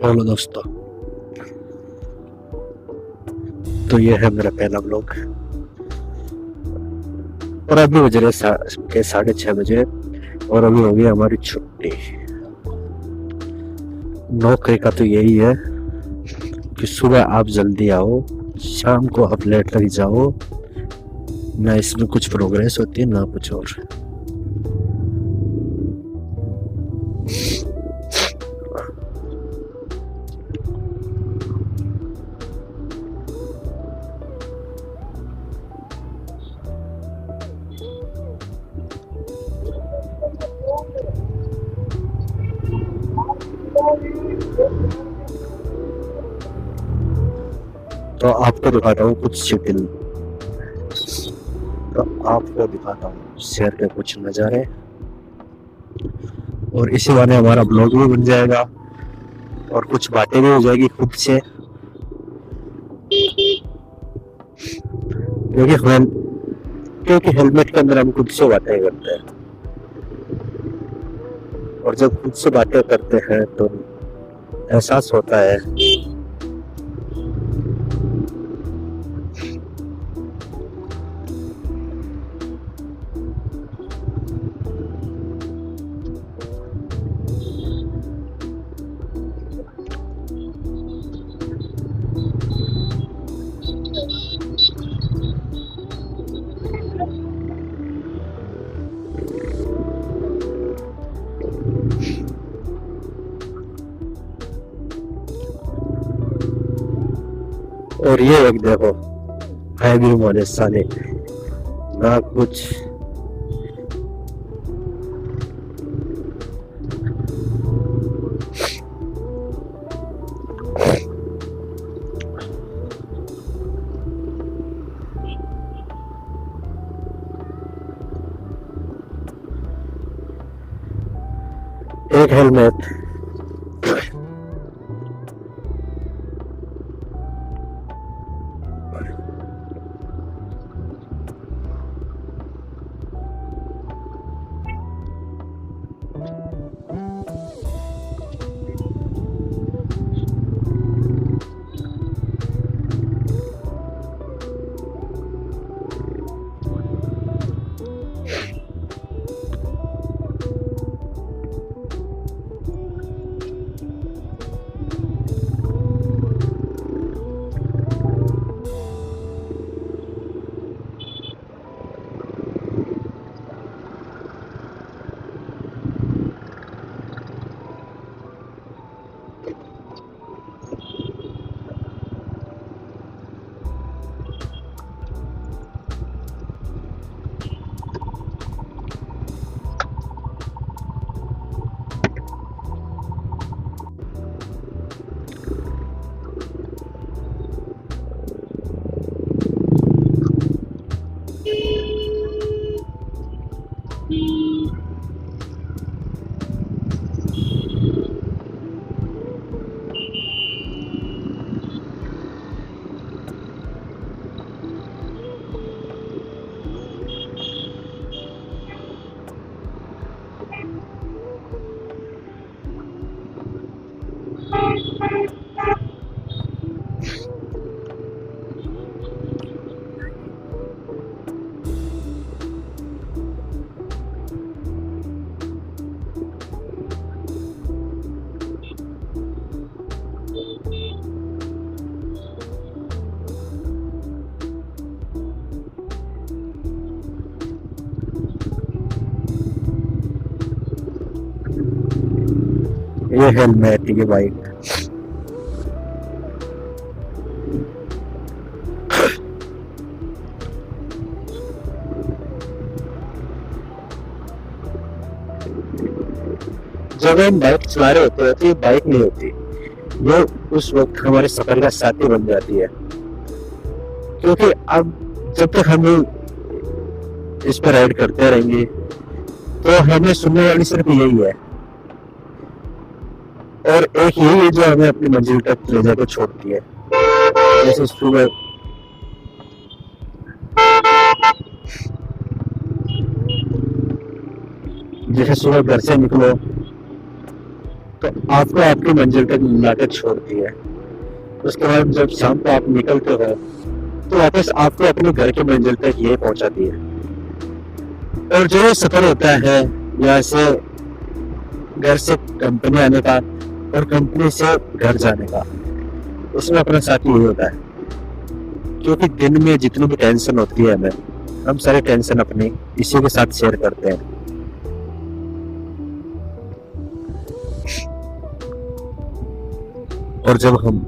Hello दोस्तों। तो ये है मेरा पहला ब्लॉग और अभी बज रहे 6:30 और अभी हो गई हमारी छुट्टी। नौकरी का तो यही है कि सुबह आप जल्दी आओ, शाम को आप लेट ही जाओ। ना इसमें कुछ प्रोग्रेस होती है ना कुछ और। तो आपको दिखाता हूँ कुछ शिथिल, तो आपको दिखाता हूँ शहर के कुछ नज़ारे और इसी बहाने हमारा ब्लॉग भी बन जाएगा और कुछ बातें भी हो जाएगी खुद से, क्योंकि हेलमेट के अंदर हम खुद से बातें करते हैं और जब खुद से बातें करते हैं तो एहसास होता है और ये एक देखो है भी मोने साले ना कुछ। एक हेलमेट ये हेलमेट की बाइक जब हम बाइक चला रहे होते हैं तो ये बाइक नहीं होती, ये उस वक्त हमारे सफर का साथी बन जाती है। क्योंकि अब जब तक हम इस पर राइड करते रहेंगे तो हमें सुनने वाली सिर्फ यही है और एक यही है जो हमें अपनी मंजिल तक ले जाकर छोड़ती है। जैसे सुबह घर से निकलो तो आपको आपकी मंजिल तक लाकर छोड़ती है। उसके बाद जब शाम को आप निकलते हो तो वापस आपको अपने घर की मंजिल तक ये पहुंचाती है। और जो सफर होता है यहाँ से घर से कंपनी आने का और कंपनी से घर जाने का, उसमें अपना साथी यही होता है। क्योंकि दिन में जितनी भी टेंशन होती है हमें, हम सारे टेंशन अपनी इसी के साथ शेयर करते हैं। और जब हम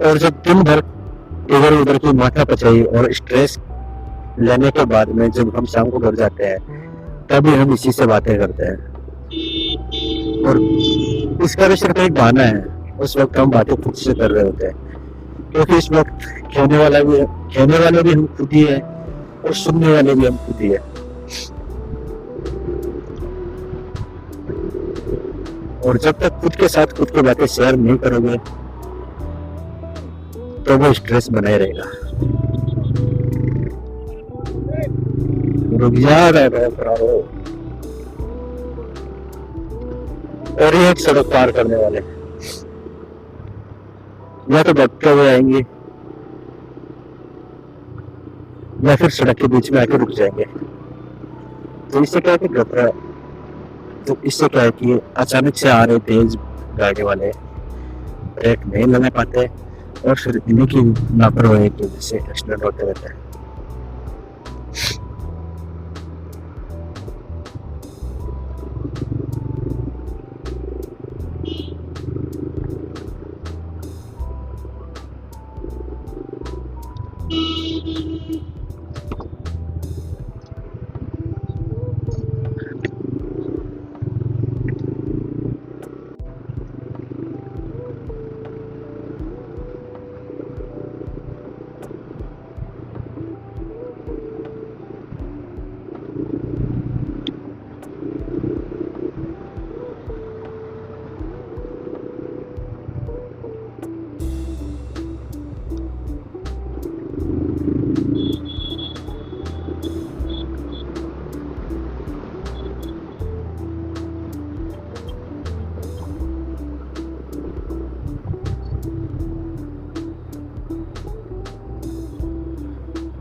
और जब दिन भर इधर उधर की माथा पचाई और स्ट्रेस लेने के बाद में जब हम शाम को घर जाते हैं, तभी हम इसी से बातें करते हैं। और इसका भी सिर्फ एक बहाना है, उस वक्त हम बातें खुद से कर रहे होते हैं। क्योंकि इस वक्त कहने वाले भी हम खुद ही है और सुनने वाले भी हम खुद ही है। और जब तक खुद के साथ खुद की बातें शेयर नहीं करोगे तो वो स्ट्रेस बनाए रहेगा। रुक जा रहा है। और ये एक सड़क पार करने वाले या तो बचते हुए आएंगे या फिर सड़क के बीच में आके रुक जाएंगे। तो इससे क्या है कि इससे क्या है कि अचानक से आ रहे तेज गाड़ी वाले ब्रेक नहीं लगा पाते और फिर इन्हीं की लापरवाही की वजह से एक्सीडेंट होते रहते हैं।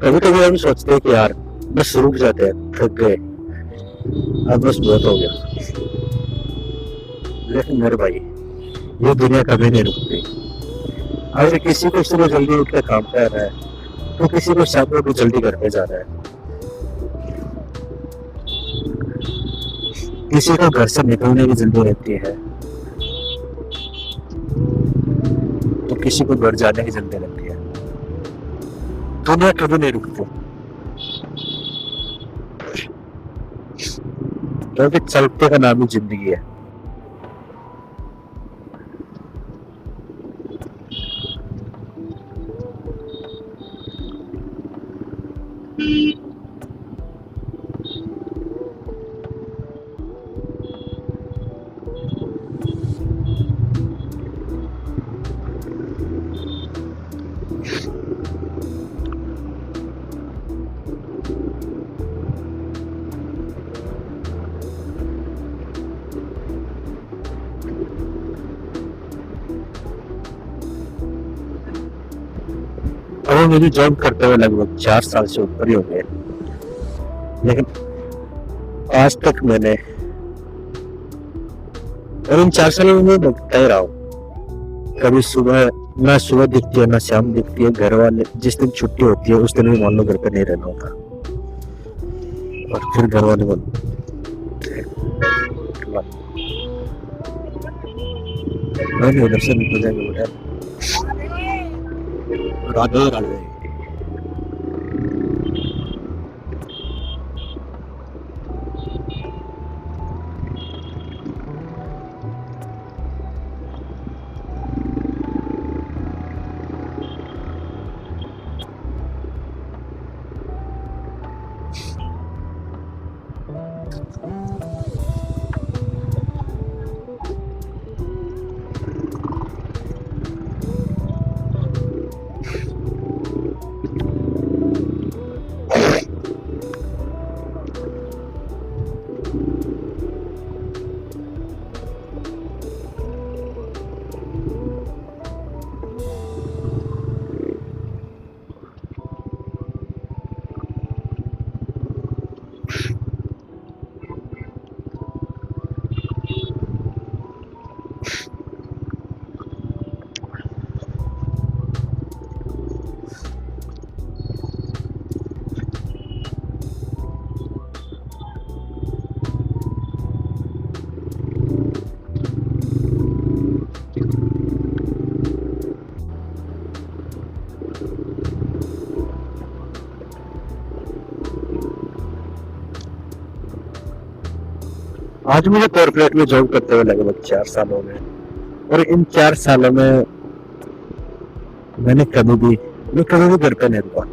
कभी कभी हम सोचते हैं कि यार बस रुक जाते हैं, थक गए, अब बस बहुत हो गया। लेकिन मेरे भाई, ये दुनिया कभी नहीं रुकती। अगर किसी को सुबह जल्दी उठ के काम कर रहा है तो किसी को शाम को भी जल्दी घर पे जा रहा है। किसी को घर से निकलने की जल्दी रहती है तो किसी को घर जाने की जल्दी रहती है। दुनिया कभी नहीं रुकती, क्योंकि चलते का नाम ही जिंदगी है। और मेरी जॉब करते हुए लगभग 4 साल से ऊपर ही हो गए, लेकिन आज तक मैंने, और इन 4 सालों में मैं भटकता ही रहा हूँ। कभी सुबह ना सुबह दिखती है ना शाम दिखती है। घर वाले जिस दिन छुट्टी होती है उस दिन भी मान लो घर पे नहीं रहना होता, और फिर घर वाले उधर से निकल जाएंगे बेटा, राधे राधे। आज मुझे कॉर्पोरेट में जॉब करते हुए लगभग 4 सालों में, और इन 4 सालों में मैं कभी भी घर पे नहीं रुका।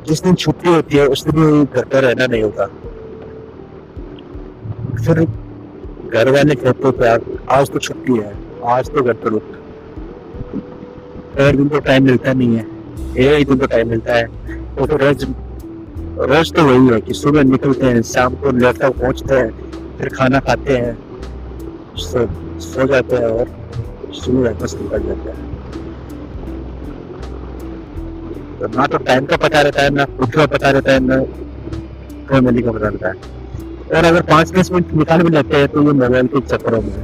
जिस दिन छुट्टी होती है उस दिन भी घर पर रहना नहीं होता। फिर घर वाले कहते थे आज तो छुट्टी है, आज तो घर पर रुक। हर दिन तो टाइम मिलता नहीं है, एक दिन तो टाइम मिलता है। तो फिर रोज तो वही है कि सुबह निकलते हैं, शाम को लेट तक पहुंचते हैं, फिर खाना खाते हैं, सो जाते हैं और सुबह वापस निकल जाते हैं। तो ना तो टाइम का पता रहता है, ना खुद का पता रहता है, ना फैमिली का पता रहता है। और अगर 5-10 मिनट निकाल भी लेते हैं तो ये मोबाइल के चक्करों में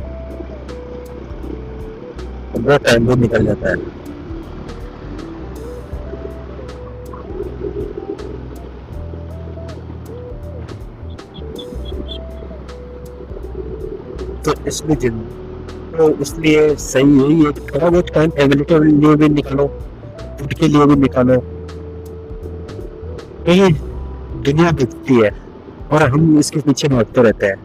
बहुत टाइम भी निकल जाता है। तो इसलिए सही है ये, थोड़ा बहुत टाइम फैमिली के लिए भी निकालो, खुद के लिए भी निकालो। ये दुनिया दिखती है और हम इसके पीछे भागते रहते हैं।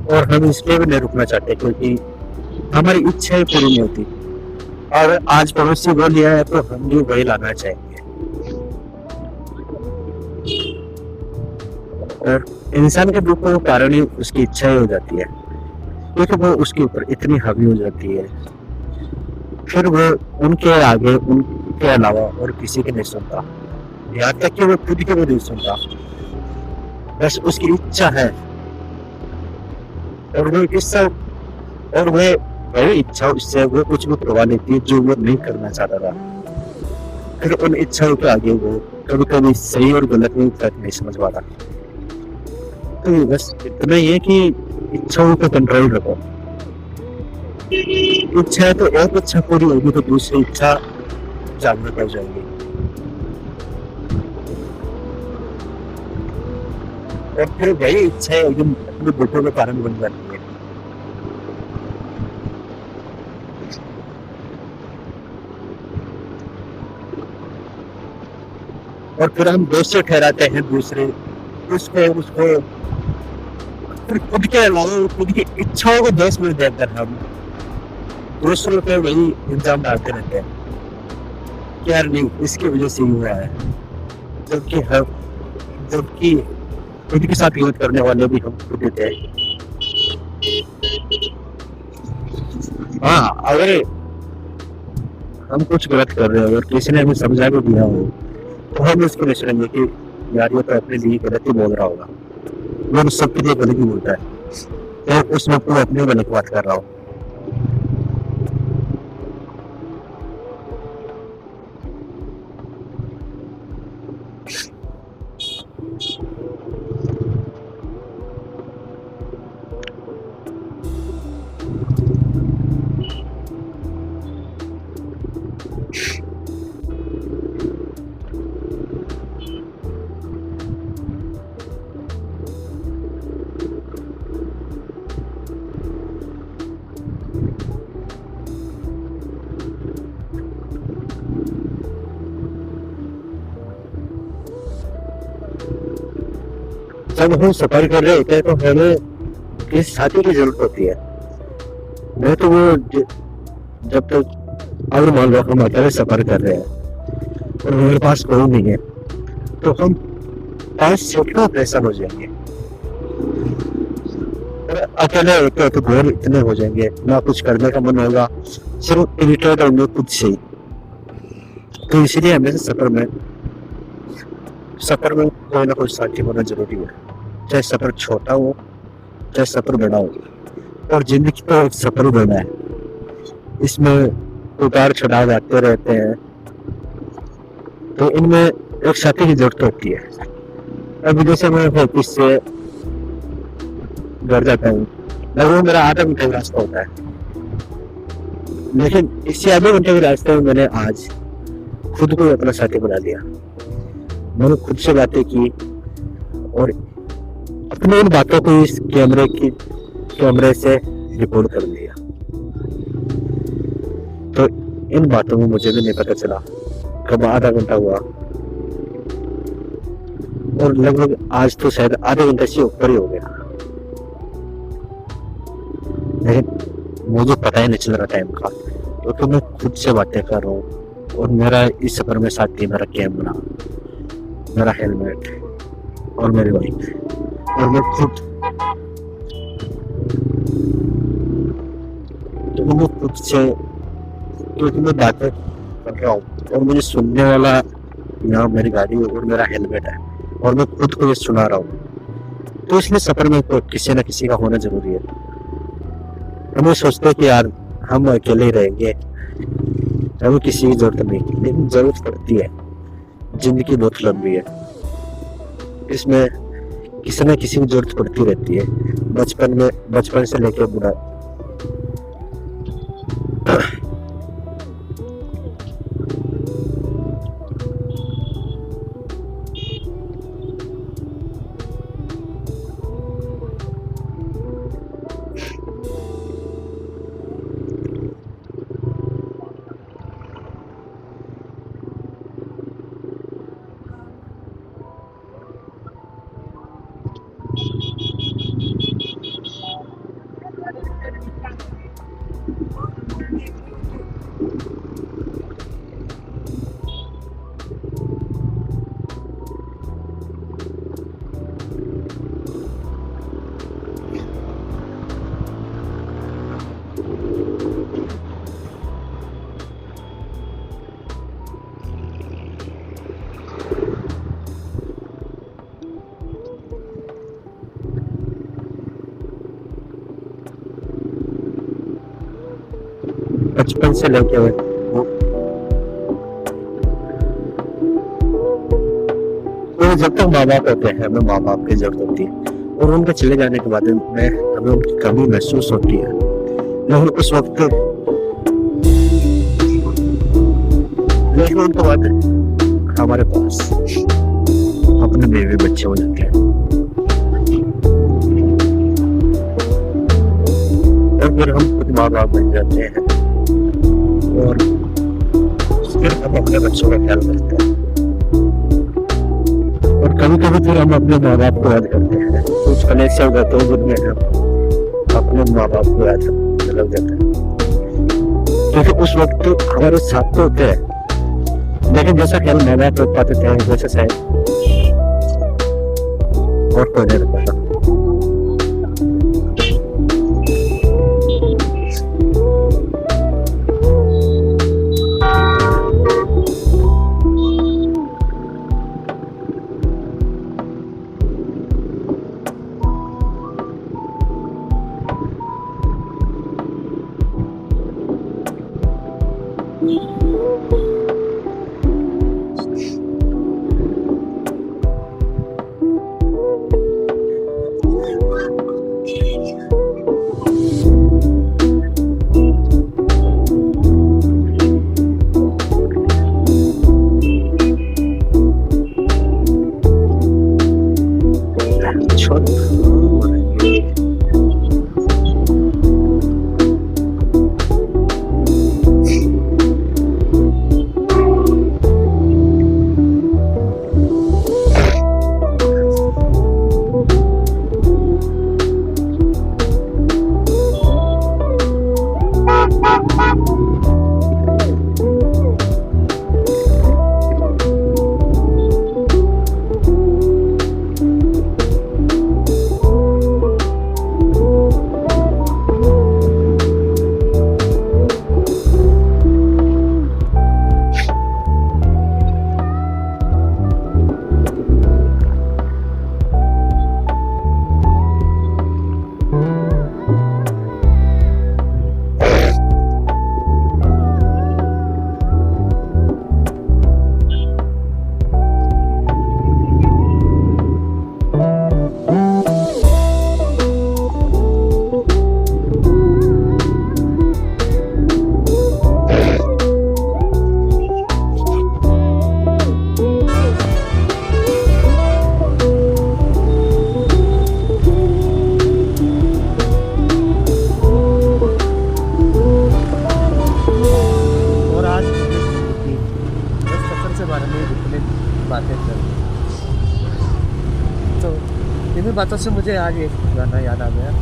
और हम इसलिए भी नहीं रुकना चाहते क्योंकि हमारी इच्छाएं पूरी नहीं होती। और आज पड़ोसी वो लिया है तो हम भी वही लाना चाहेंगे। और इंसान के दुख का कारण ही उसकी इच्छाएं हो जाती है, क्योंकि वो उसके ऊपर इतनी हावी हो जाती है, फिर वो उनके आगे उनके अलावा और किसी के नहीं सुनता। यहाँ तक कि वो खुद के भी नहीं सुनता, बस उसकी इच्छा है। और वो इच्छा और वह इच्छा उससे वो कुछ भी करवा लेती है जो वो नहीं करना चाहता था। फिर उन इच्छाओं के आगे वो कभी कभी सही और गलत में फर्क नहीं समझ पाता। तो बस इतना ही है कि इच्छाओं पर कंट्रोल रखो। इच्छा है तो एक इच्छा पूरी होगी तो दूसरी इच्छा जागृत हो जाएगी। और फिर वही इच्छा एकदम अपने दुखों के कारण बन जाती है। और फिर हम दोषी ठहराते हैं दूसरे उसको उसको फिर खुद के अलावा खुद की इच्छाओं को दोष में देकर हम दूसरों पे वही इल्जाम डालते रहते हैं कि यार नहीं इसकी वजह से हुआ है, जबकि खुद के साथ युद्ध करने वाले भी हम खुद थे। हाँ, अगर हम कुछ गलत कर रहे हो और किसी ने हमें समझा भी दिया हो तो हम उसको नहीं सुनेंगे कि यार ये तो अपने लिए गलत ही बोल रहा होगा, वो सबके लिए गलत ही बोलता है, तो उस वक्त वो अपने गलत बात कर रहा हो। जब हम सफर कर रहे होते हैं तो हमें किसी साथी की जरूरत होती है। नहीं तो वो जब तक अगर मान लो हम अकेले सफर कर रहे हैं और हमारे पास कोई नहीं है तो हम 5 मिनट का परेशान हो जाएंगे। अकेले होते हो तो बोर इतने हो जाएंगे, ना कुछ करने का मन होगा, सिर्फ इरिटेट होंगे कुछ से ही। तो इसीलिए हमें सफर में कोई ना कोई साथी होना जरूरी है, चाहे सफर छोटा हो चाहे सफर बड़ा हो। और जिंदगी तो एक सफर बना है, इसमें उतार चढ़ाव आते रहते हैं, तो इनमें एक साथी की जरूरत होती है। अभी जैसे मैं ऑफिस से घर जाता हूँ, लगभग मेरा आधा घंटे का रास्ता होता है, लेकिन इसी आधे घंटे के रास्ते में मैंने आज खुद को अपना साथी बना लिया। मैंने खुद से बातें की और अपनी इन बातों को इस कैमरे से रिकॉर्ड कर लिया। तो इन बातों में मुझे भी नहीं पता चला कब आधा घंटा हुआ, और लगभग आज तो शायद आधे घंटे से ऊपर ही हो गया, लेकिन मुझे पता ही नहीं चल रहा टाइम का, क्योंकि मैं खुद से बातें कर रहा हूँ। और मेरा इस सफर में साथी मेरा कैमरा, मेरा हेलमेट और मेरी बाइक, और मैं खुद से, क्योंकि मैं बातें कर रहा हूँ और मुझे सुनने वाला यहाँ मेरी गाड़ी और मेरा हेलमेट है और मैं खुद को ये सुना रहा हूँ। तो इसलिए सफर में तो किसी न किसी का होना जरूरी है। हम सोचते हैं कि यार हम अकेले ही रहेंगे, हमें किसी की जरूरत नहीं, लेकिन जरूरत पड़ती है। जिंदगी बहुत लंबी है, इसमें किसी न किसी की जरूरत पड़ती रहती है, बचपन से लेकर बुढ़ा। बचपन से लेके तो जब तक माँ बाप होते हैं, हमें माँ बाप की जरूरत होती है, और उनके चले जाने के बाद में हमें उनकी कमी महसूस होती है। लेकिन उस वक्त उनके बाद हमारे पास अपने बेबी बच्चे हो जाते हैं, और फिर हम खुद माँ बाप बन जाते हैं, और फिर हम अपने बच्चों का ख्याल रखते हैं। और कभी कभी फिर हम अपने माँ बाप को याद करते हैं। कुछ पल ऐसे हो जाते हैं जिनमें हम अपने माँ बाप को याद लग जाते हैं, क्योंकि उस वक्त हमारे साथ तो होते हैं, लेकिन जैसा ख्याल माँ बाप रख पाते थे वैसे शायद और कोई नहीं रख पाता। बातों से मुझे आज एक गाना याद आ गया।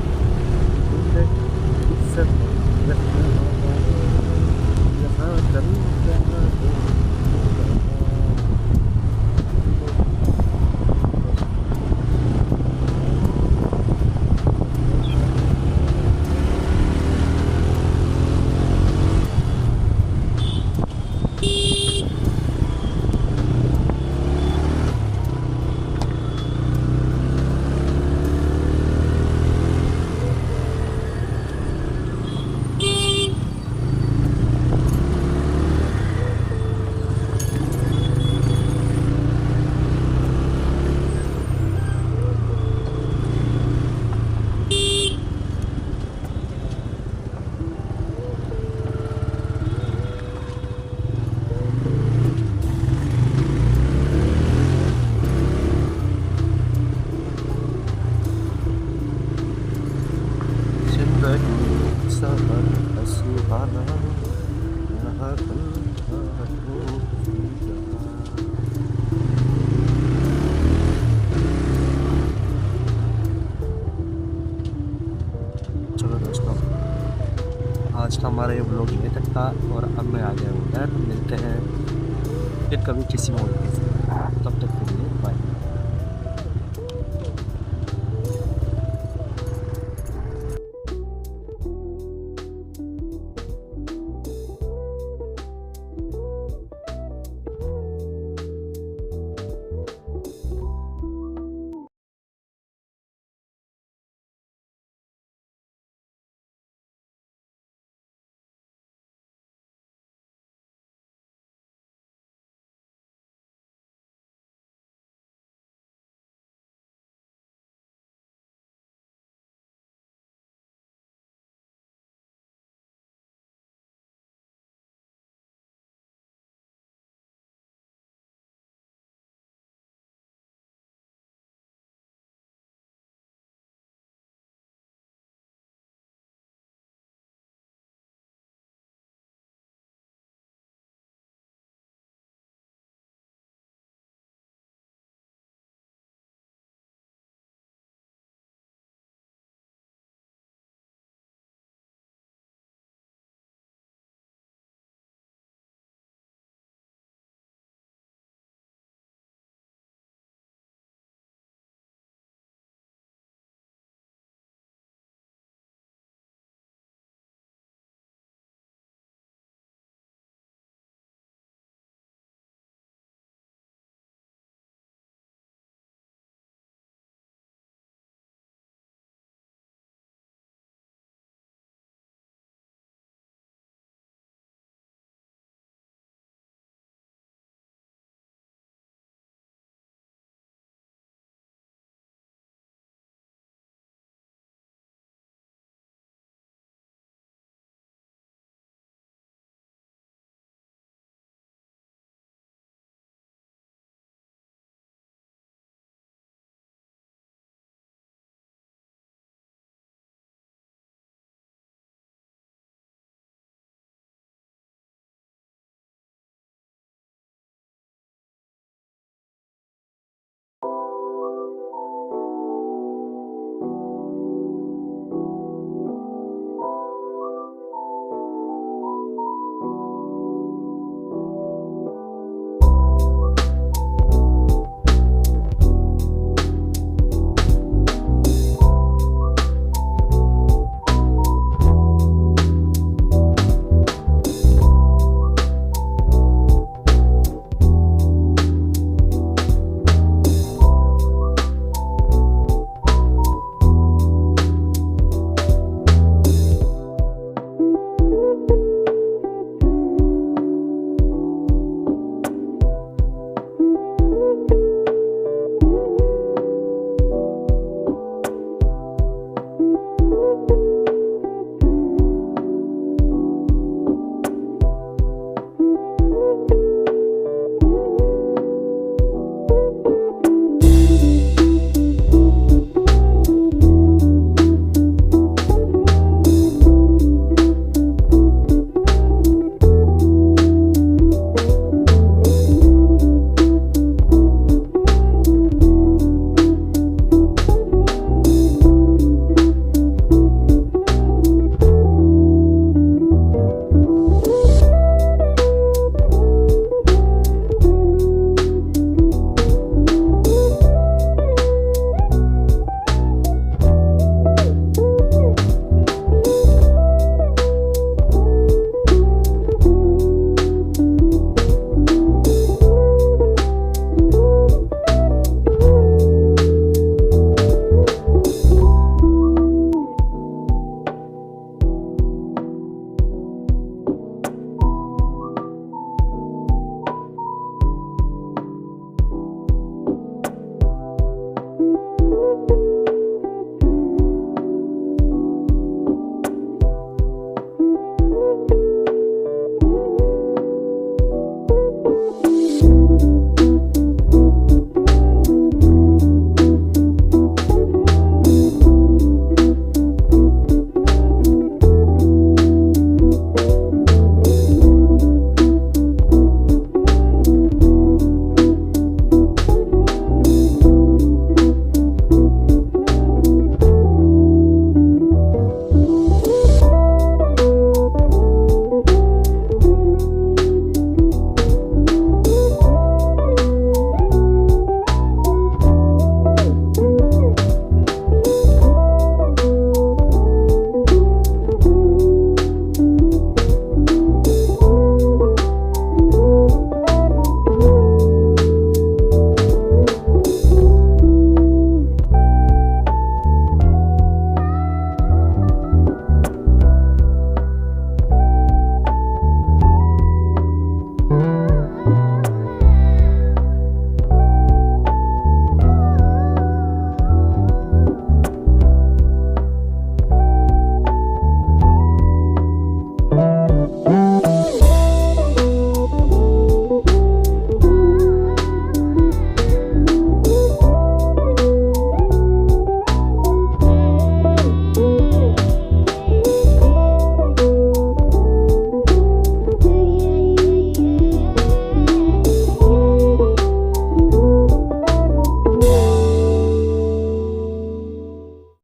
जिंदगी सफर सुहाना यहाँ चलो दोस्तों, आज का हमारा ये ब्लॉग यहीं तक था और अब मैं आ गया हूँ घर। मिलते हैं फिर कभी किसी मोड़ पे। तब तक के लिए